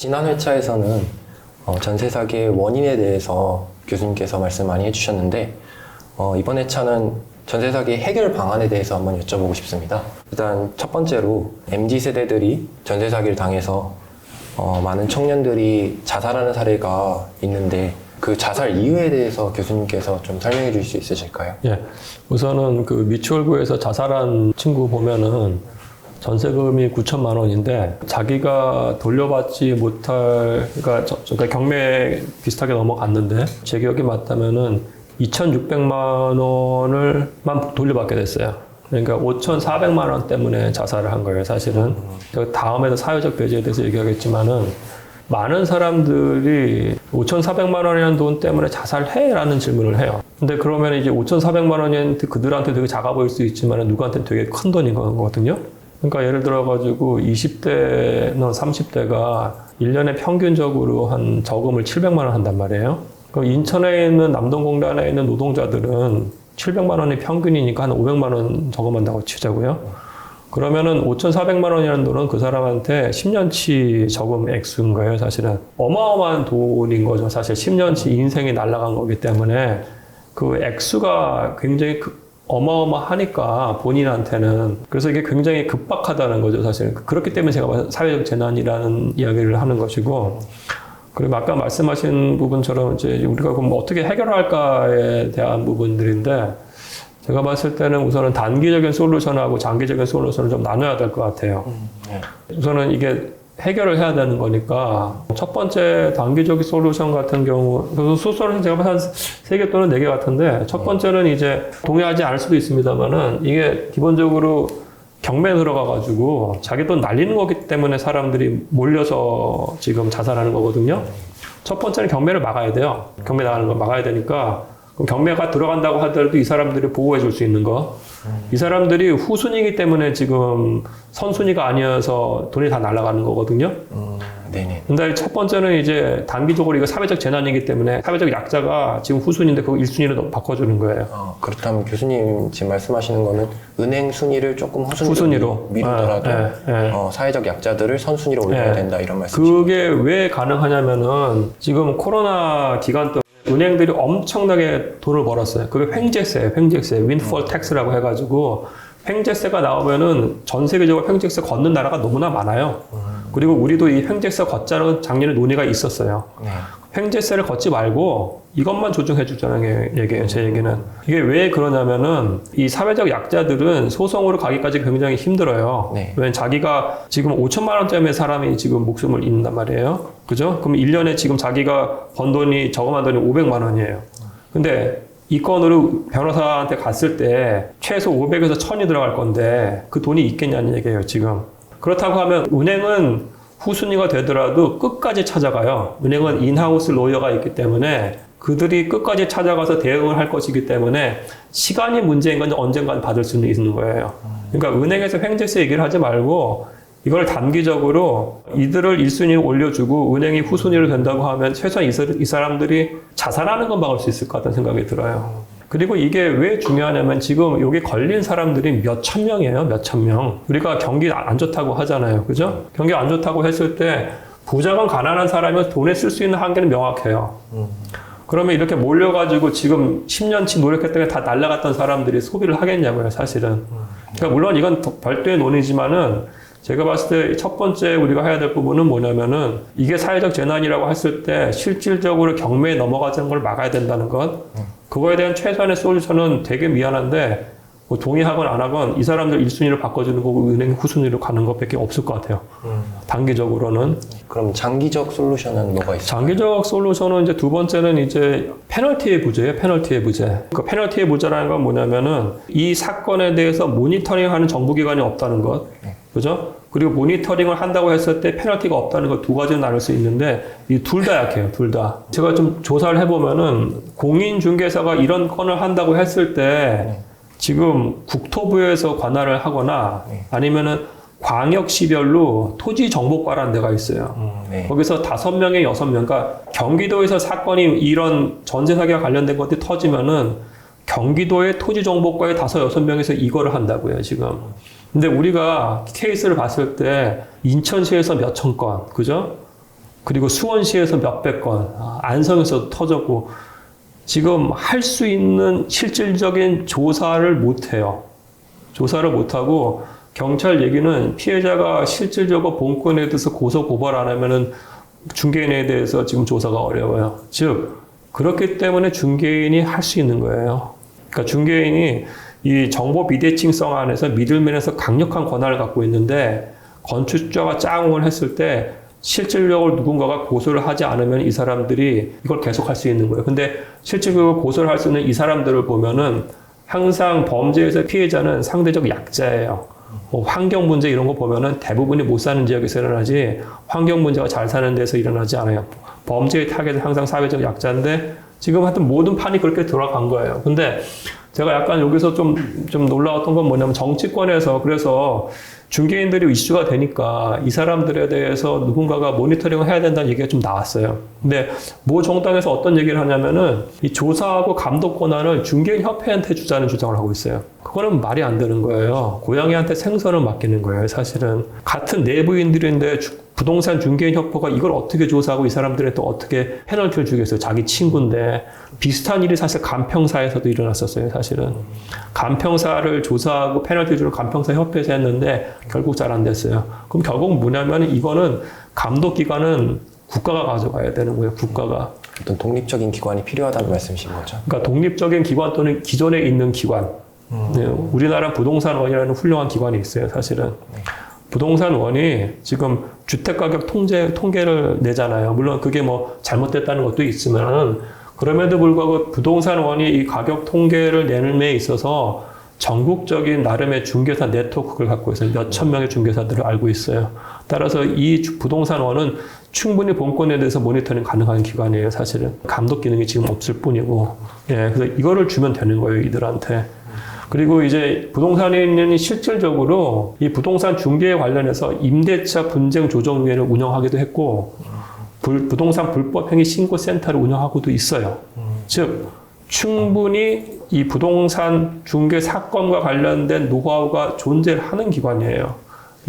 지난 회차에서는 전세 사기의 원인에 대해서 교수님께서 말씀 많이 해주셨는데 이번 회차는 전세 사기 해결 방안에 대해서 한번 여쭤보고 싶습니다. 일단 첫 번째로 MZ세대들이 전세 사기를 당해서 많은 청년들이 자살하는 사례가 있는데 그 자살 이유에 대해서 교수님께서 좀 설명해 주실 수 있으실까요? 예. 우선은 그 미추홀구에서 자살한 친구 보면은 전세금이 9천만 원인데 자기가 돌려받지 못할, 그러니까 경매 비슷하게 넘어갔는데 제 기억이 맞다면은 2,600만 원을만 돌려받게 됐어요. 그러니까 5,400만 원 때문에 자살을 한 거예요, 사실은. 다음에도 사회적 배제에 대해서 얘기하겠지만은 많은 사람들이 5,400만 원이라는 돈 때문에 자살해? 라는 질문을 해요. 근데 그러면 이제 5,400만 원이 그들한테 되게 작아 보일 수 있지만 누구한테는 되게 큰 돈인 거거든요. 그러니까 예를 들어가지고 20대나 30대가 1년에 평균적으로 한 저금을 700만 원 한단 말이에요. 그럼 인천에 있는 남동공단에 있는 노동자들은 700만 원이 평균이니까 한 500만 원 저금한다고 치자고요. 그러면은 5,400만 원이라는 돈은 그 사람한테 10년치 저금 액수인 거예요, 사실은. 어마어마한 돈인 거죠, 사실. 10년치 인생이 날아간 거기 때문에 그 액수가 굉장히 어마어마하니까 본인한테는. 그래서 이게 굉장히 급박하다는 거죠, 사실. 그렇기 때문에 제가 사회적 재난이라는 이야기를 하는 것이고, 그리고 아까 말씀하신 부분처럼 이제 우리가 그럼 어떻게 해결할까에 대한 부분들인데, 제가 봤을 때는 우선은 단기적인 솔루션하고 장기적인 솔루션을 좀 나눠야 될 것 같아요. 우선은 이게 해결을 해야 되는 거니까 첫 번째 단기적인 솔루션 같은 경우, 솔루션은 제가 한 3개 또는 4개 같은데, 첫 번째는 이제 동의하지 않을 수도 있습니다만은 이게 기본적으로 경매에 들어가가지고 자기 돈 날리는 거기 때문에 사람들이 몰려서 지금 자살하는 거거든요. 첫 번째는 경매를 막아야 돼요. 경매 나가는 거 막아야 되니까 그럼 경매가 들어간다고 하더라도 이 사람들을 보호해 줄 수 있는 거. 이 사람들이 후순위이기 때문에 지금 선순위가 아니어서 돈이 다 날아가는 거거든요. 네네. 근데 첫 번째는 이제 단기적으로 이거 사회적 재난이기 때문에 사회적 약자가 지금 후순위인데 그거 1순위로 바꿔주는 거예요. 그렇다면 교수님 지금 말씀하시는 거는 은행 순위를 조금 후순위로 미루더라도 사회적 약자들을 선순위로 올려야 된다, 이런 말씀이시죠? 그게 왜 가능하냐면은 지금 코로나 기간 동안 은행들이 엄청나게 돈을 벌었어요. 그게 횡재세예요, 횡재세. 윈폴 텍스라고 해가지고 횡재세가 나오면은 전 세계적으로 횡재세 걷는 나라가 너무나 많아요. 그리고 우리도 이 횡재세 걷자는 작년에 논의가 있었어요. 횡재세를 걷지 말고 이것만 조정해 주자는 얘기예요, 제 얘기는. 이게 왜 그러냐면은 이 사회적 약자들은 소송으로 가기까지 굉장히 힘들어요. 왜냐면 자기가 지금 5천만 원 때문에 사람이 지금 목숨을 잃는단 말이에요. 그죠? 그럼 1년에 지금 자기가 번 돈이, 저금한 돈이 500만 원이에요. 근데 이 건으로 변호사한테 갔을 때 최소 500에서 1000이 들어갈 건데 그 돈이 있겠냐는 얘기예요, 지금. 그렇다고 하면 은행은 후순위가 되더라도 끝까지 찾아가요. 은행은 인하우스 로이어가 있기 때문에 그들이 끝까지 찾아가서 대응을 할 것이기 때문에 시간이 문제인 건 언젠간 받을 수는 있는 거예요. 그러니까 은행에서 횡재세 얘기를 하지 말고 이걸 단기적으로 이들을 1순위로 올려주고 은행이 후순위로 된다고 하면 최소한 이 사람들이 자살하는 건 막을 수 있을 것 같다는 생각이 들어요. 그리고 이게 왜 중요하냐면 지금 여기 걸린 사람들이 몇천 명이에요, 몇천 명. 우리가 경기 안 좋다고 하잖아요, 그죠? 경기 안 좋다고 했을 때 부자건 가난한 사람이 돈에 쓸 수 있는 한계는 명확해요. 그러면 이렇게 몰려가지고 지금 10년치 노력했던 게 다 날라갔던 사람들이 소비를 하겠냐고요, 사실은. 그러니까 물론 이건 별도의 논의지만은 제가 봤을 때 첫 번째 우리가 해야 될 부분은 뭐냐면은 이게 사회적 재난이라고 했을 때 실질적으로 경매에 넘어가는 걸 막아야 된다는 것. 그거에 대한 최소한의 솔루션은 되게 미안한데 뭐 동의하건 안 하건 이 사람들 1순위로 바꿔주는 거고 은행 후순위로 가는 것밖에 없을 것 같아요. 단기적으로는. 그럼 장기적 솔루션은 뭐가 있어요? 장기적 솔루션은 이제 두 번째는 이제 페널티의 부재예요. 페널티의 부재. 그 페널티의 부재라는 건 뭐냐면은 이 사건에 대해서 모니터링하는 정부기관이 없다는 것. 그죠? 그리고 모니터링을 한다고 했을 때 페널티가 없다는 거 두 가지로 나눌 수 있는데 이 둘 다 약해요, 둘 다. 제가 좀 조사를 해보면은 공인중개사가 이런 건을 한다고 했을 때 지금 국토부에서 관할을 하거나 아니면은 광역시별로 토지정보과라는 데가 있어요. 거기서 5명에 6명, 그러니까 경기도에서 사건이 이런 전세 사기와 관련된 것들이 터지면은 경기도의 토지정보과에 5, 6명에서 이거를 한다고요, 지금. 근데 우리가 케이스를 봤을 때 인천시에서 몇천 건, 그죠? 그리고 수원시에서 몇백 건, 안성에서 터졌고, 지금 할 수 있는 실질적인 조사를 못해요. 조사를 못하고, 경찰 얘기는 피해자가 실질적으로 본건에 대해서 고소 고발 안 하면은 중개인에 대해서 지금 조사가 어려워요. 즉, 그렇기 때문에 중개인이 할 수 있는 거예요. 그러니까 중개인이 이 정보 비대칭성 안에서 미들맨에서 강력한 권한을 갖고 있는데, 건축주가 짱을 했을 때 실질적으로 누군가가 고소를 하지 않으면 이 사람들이 이걸 계속할 수 있는 거예요. 근데 실질적으로 고소를 할 수 있는 이 사람들을 보면은 항상 범죄에서 피해자는 상대적 약자예요. 뭐 환경 문제 이런 거 보면은 대부분이 못 사는 지역에서 일어나지 환경 문제가 잘 사는 데서 일어나지 않아요. 범죄의 타겟은 항상 사회적 약자인데 지금 하여튼 모든 판이 그렇게 돌아간 거예요. 근데 제가 약간 여기서 좀 놀라웠던 건 뭐냐면 정치권에서 그래서 중개인들이 이슈가 되니까 이 사람들에 대해서 누군가가 모니터링을 해야 된다는 얘기가 좀 나왔어요. 근데 모 정당에서 어떤 얘기를 하냐면은 이 조사하고 감독 권한을 중개인 협회한테 주자는 주장을 하고 있어요. 그거는 말이 안 되는 거예요. 고양이한테 생선을 맡기는 거예요, 사실은. 같은 내부인들인데 부동산 중개인 협회가 이걸 어떻게 조사하고 이 사람들에 또 어떻게 페널티를 주겠어요. 자기 친구인데. 비슷한 일이 사실 간평사에서도 일어났었어요, 사실은. 간평사를 조사하고 페널티 주는 간평사 협회에서 했는데 결국 잘 안 됐어요. 그럼 결국 뭐냐면 이거는 감독기관은 국가가 가져가야 되는 거예요, 국가가. 어떤 독립적인 기관이 필요하다는 말씀이신 거죠? 그러니까 독립적인 기관 또는 기존에 있는 기관. 네, 우리나라 부동산원이라는 훌륭한 기관이 있어요, 사실은. 부동산원이 지금 주택가격 통계를 내잖아요. 물론 그게 뭐 잘못됐다는 것도 있지만 그럼에도 불구하고 부동산원이 이 가격 통계를 내는 데 있어서 전국적인 나름의 중개사 네트워크를 갖고 있어요. 몇천 명의 중개사들을 알고 있어요. 따라서 이 부동산원은 충분히 본건에 대해서 모니터링 가능한 기관이에요, 사실은. 감독 기능이 지금 없을 뿐이고. 예, 그래서 이거를 주면 되는 거예요, 이들한테. 그리고 이제 부동산인이 실질적으로 이 부동산 중개에 관련해서 임대차 분쟁 조정위원회를 운영하기도 했고, 부동산 불법행위 신고센터를 운영하고도 있어요. 즉, 충분히 이 부동산 중개 사건과 관련된 노하우가 존재를 하는 기관이에요.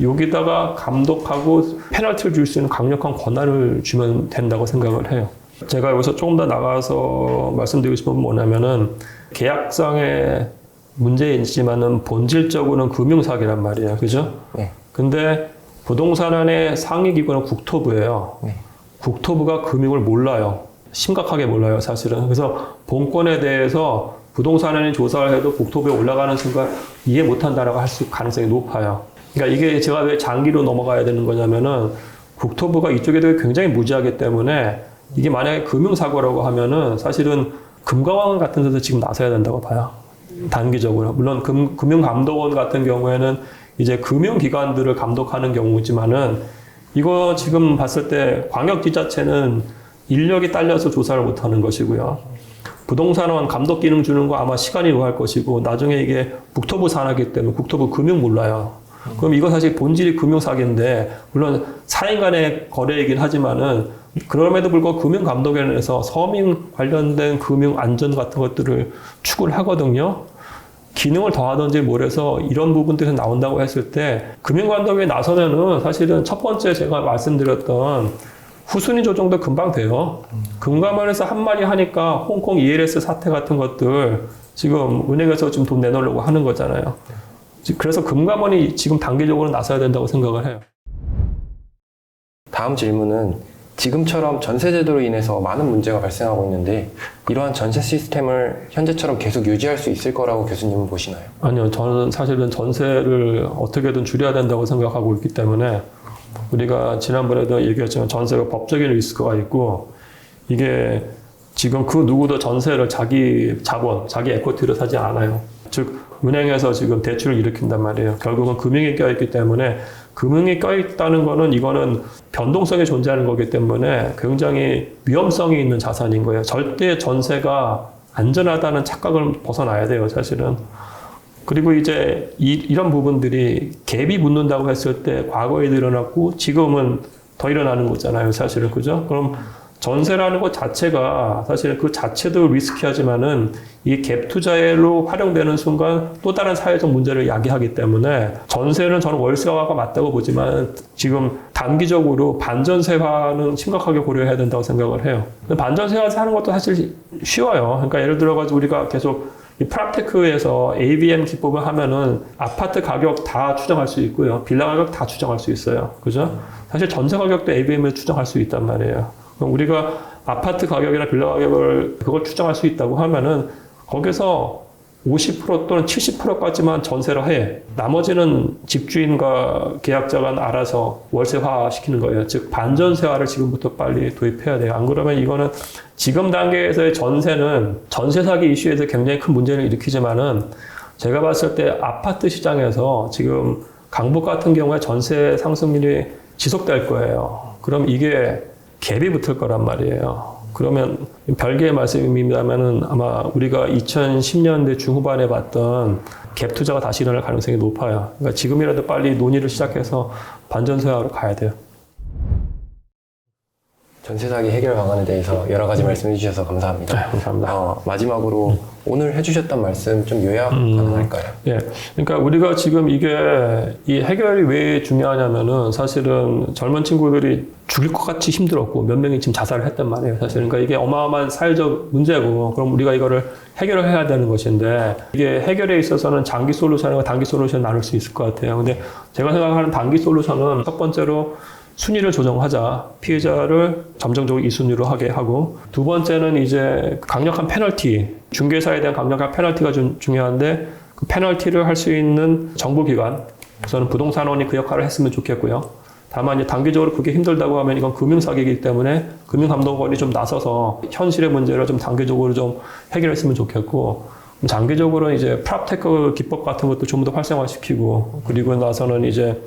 여기다가 감독하고 페널티를 줄 수 있는 강력한 권한을 주면 된다고 생각을 해요. 제가 여기서 조금 더 나가서 말씀드리고 싶은 건 뭐냐면은 계약성의 문제이지만은 본질적으로는 금융사기란 말이에요. 그죠? 네. 근데 부동산안의 상위 기관은 국토부예요. 네. 국토부가 금융을 몰라요. 심각하게 몰라요, 사실은. 그래서 본건에 대해서 부동산안이 조사를 해도 국토부에 올라가는 순간 이해 못한다라고 할 가능성이 높아요. 그러니까 이게 제가 왜 장기로 넘어가야 되는 거냐면은 국토부가 이쪽에 대해 굉장히 무지하기 때문에 이게 만약에 금융사고라고 하면은 사실은 금감원 같은 데서 지금 나서야 된다고 봐요. 단기적으로. 물론 금융감독원 같은 경우에는 이제 금융기관들을 감독하는 경우지만은 이거 지금 봤을 때 광역지자체는 인력이 딸려서 조사를 못하는 것이고요. 부동산원 감독 기능 주는 거 아마 시간이 요할 것이고 나중에 이게 국토부 산하기 때문에 국토부 금융 몰라요. 그럼 이거 사실 본질이 금융사기인데 물론 사인 간의 거래이긴 하지만은 그럼에도 불구하고 금융감독원에서 서민 관련된 금융 안전 같은 것들을 추구를 하거든요. 기능을 더하든지 뭘해서 이런 부분들이 나온다고 했을 때 금융감독에 나서면은 사실은 첫 번째 제가 말씀드렸던 후순위 조정도 금방 돼요. 금감원에서 한마디 하니까 홍콩 ELS 사태 같은 것들 지금 은행에서 지금 돈 내놓으려고 하는 거잖아요. 그래서 금감원이 지금 단기적으로 나서야 된다고 생각을 해요. 다음 질문은 지금처럼 전세제도로 인해서 많은 문제가 발생하고 있는데 이러한 전세 시스템을 현재처럼 계속 유지할 수 있을 거라고 교수님은 보시나요? 아니요. 저는 사실은 전세를 어떻게든 줄여야 된다고 생각하고 있기 때문에 우리가 지난번에도 얘기했지만 전세가 법적인 리스크가 있고 이게 지금 그 누구도 전세를 자기 자본, 자기 에코티로 사지 않아요. 즉 은행에서 지금 대출을 일으킨단 말이에요. 결국은 금융이 껴있기 때문에 금융이 껴있다는 거는 이거는 변동성이 존재하는 거기 때문에 굉장히 위험성이 있는 자산인 거예요. 절대 전세가 안전하다는 착각을 벗어나야 돼요, 사실은. 그리고 이제 이런 부분들이 갭이 붙는다고 했을 때 과거에도 일어났고 지금은 더 일어나는 거잖아요, 사실은. 그죠? 그럼 전세라는 것 자체가 사실 그 자체도 리스키하지만은 이 갭 투자로 활용되는 순간 또 다른 사회적 문제를 야기하기 때문에 전세는 저는 월세화가 맞다고 보지만 지금 단기적으로 반전세화는 심각하게 고려해야 된다고 생각을 해요. 근데 반전세화 하는 것도 사실 쉬워요. 그러니까 예를 들어가지고 우리가 계속 이 프락테크에서 ABM 기법을 하면은 아파트 가격 다 추정할 수 있고요. 빌라 가격 다 추정할 수 있어요. 그죠? 사실 전세 가격도 ABM을 추정할 수 있단 말이에요. 그럼 우리가 아파트 가격이나 빌라 가격을 그걸 추정할 수 있다고 하면은 거기서 50% 또는 70%까지만 전세를 해. 나머지는 집주인과 계약자가 알아서 월세화 시키는 거예요. 즉, 반전세화를 지금부터 빨리 도입해야 돼요. 안 그러면 이거는 지금 단계에서의 전세는 전세 사기 이슈에서 굉장히 큰 문제를 일으키지만은 제가 봤을 때 아파트 시장에서 지금 강북 같은 경우에 전세 상승률이 지속될 거예요. 그럼 이게 갭이 붙을 거란 말이에요. 그러면 별개의 말씀입니다만은 아마 우리가 2010년대 중후반에 봤던 갭 투자가 다시 일어날 가능성이 높아요. 그러니까 지금이라도 빨리 논의를 시작해서 반전세화로 가야 돼요. 전세 사기 해결 방안에 대해서 여러 가지 말씀해 주셔서 감사합니다. 네, 감사합니다. 마지막으로 오늘 해주셨던 말씀 좀 요약 가능할까요? 예. 그러니까 우리가 지금 이게 이 해결이 왜 중요하냐면은 사실은 젊은 친구들이 죽일 것 같이 힘들었고 몇 명이 지금 자살을 했단 말이에요. 사실 그러니까 이게 어마어마한 사회적 문제고 그럼 우리가 이거를 해결을 해야 되는 것인데 이게 해결에 있어서는 장기 솔루션과 단기 솔루션 나눌 수 있을 것 같아요. 근데 제가 생각하는 단기 솔루션은 첫 번째로 순위를 조정하자. 피해자를 점정적으로 2순위로 하게 하고 두 번째는 이제 강력한 페널티, 중개사에 대한 강력한 페널티가 좀 중요한데 그 페널티를 할 수 있는 정부기관, 우선은 부동산원이 그 역할을 했으면 좋겠고요. 다만 이제 단기적으로 그게 힘들다고 하면 이건 금융사기이기 때문에 금융감독원이 좀 나서서 현실의 문제를 좀 단계적으로 좀 해결했으면 좋겠고 장기적으로 이제 프랍테크 기법 같은 것도 좀 더 활성화시키고 그리고 나서는 이제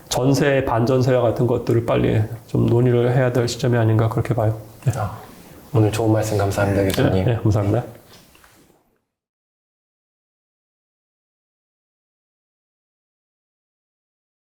전세, 반전세와 같은 것들을 빨리 좀 논의를 해야 될 시점이 아닌가 그렇게 봐요. 네. 오늘 좋은 말씀 감사합니다, 교수님. 네, 감사합니다.